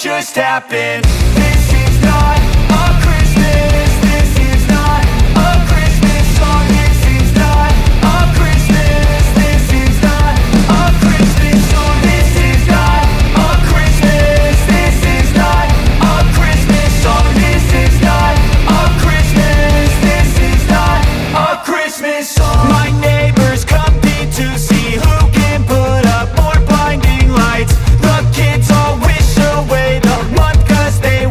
just happened. This is not a Christmas. This is not a Christmas song. This is not a Christmas. This is not a Christmas song. This is not a Christmas. This is not a Christmas song. This is not a Christmas. This is not a Christmas song. My neighbors compete to see who can put up more blinding lights. The kids all wish away the month 'cause they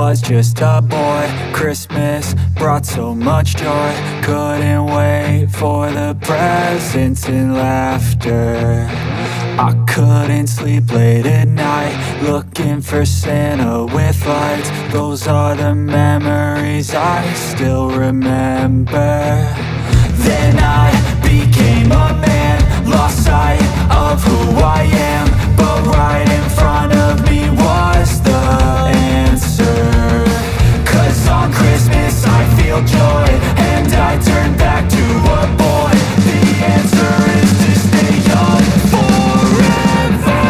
was just a boy. Christmas brought so much joy. Couldn't wait for the presents and laughter. I couldn't sleep late at night, looking for Santa with lights. Those are the memories I still remember. Then I became a man, lost sight of who I am. But right in front of me was the answer. 'Cause on Christmas I feel joy, and I turn back to a boy. The answer is to stay young forever.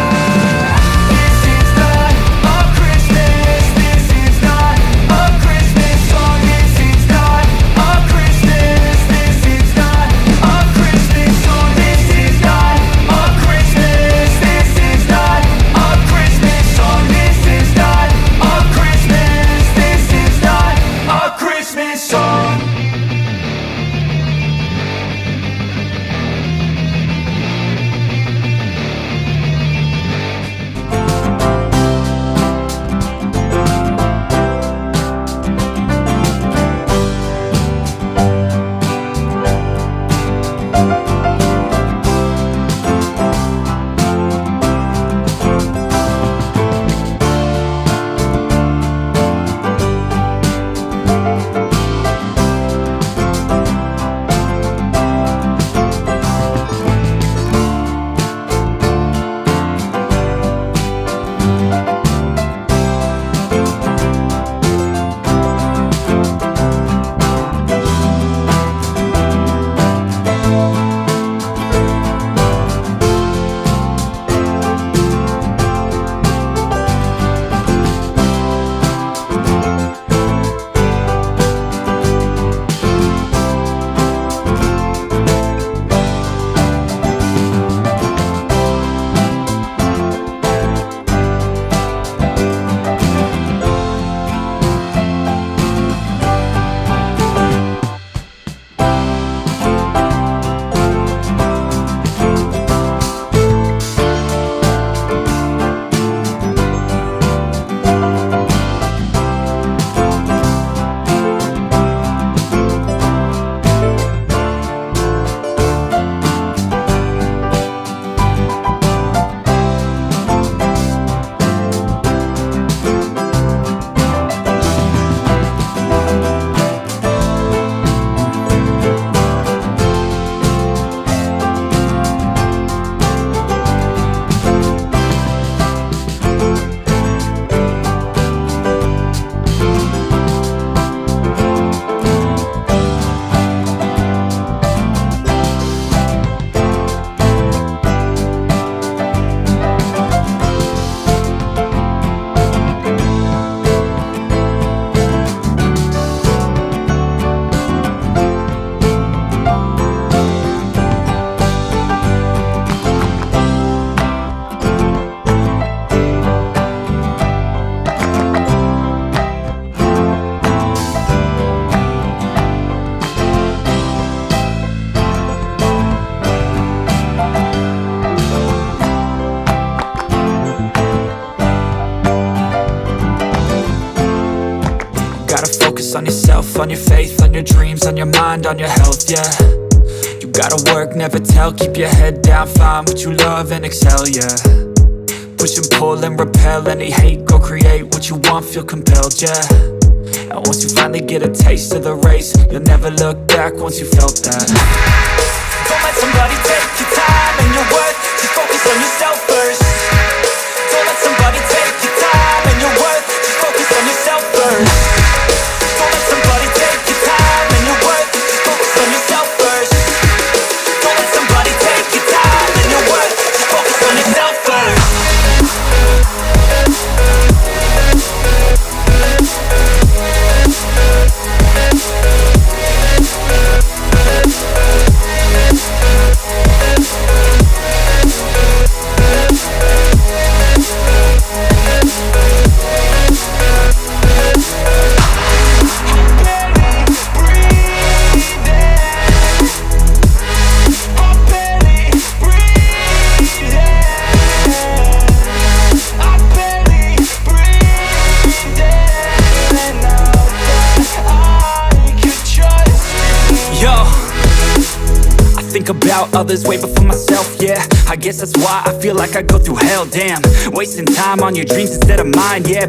This is not a Christmas, this is not a Christmas song. This is not a Christmas, this is not a Christmas song. This is not a Christmas, this is not a Christmas song. This is not a Christmas, this is not a Christmas song. On yourself, on your faith, on your dreams, on your mind, on your health, yeah. You gotta work, never tell, keep your head down, find what you love and excel, yeah. Push and pull and repel any hate, go create what you want, feel compelled, yeah. And once you finally get a taste of the race, you'll never look back once you felt that. Don't let somebody take your time and your worth, just focus on yourself first. Don't let somebody take your time and your worth, just focus on yourself first. Don't let somebody take your time and your worth, just focus on yourself first. Don't let somebody take your time and your worth, just focus on yourself first. think about others way before myself, yeah. I guess that's why I feel like I go through hell, damn. Wasting time on your dreams instead of mine, yeah.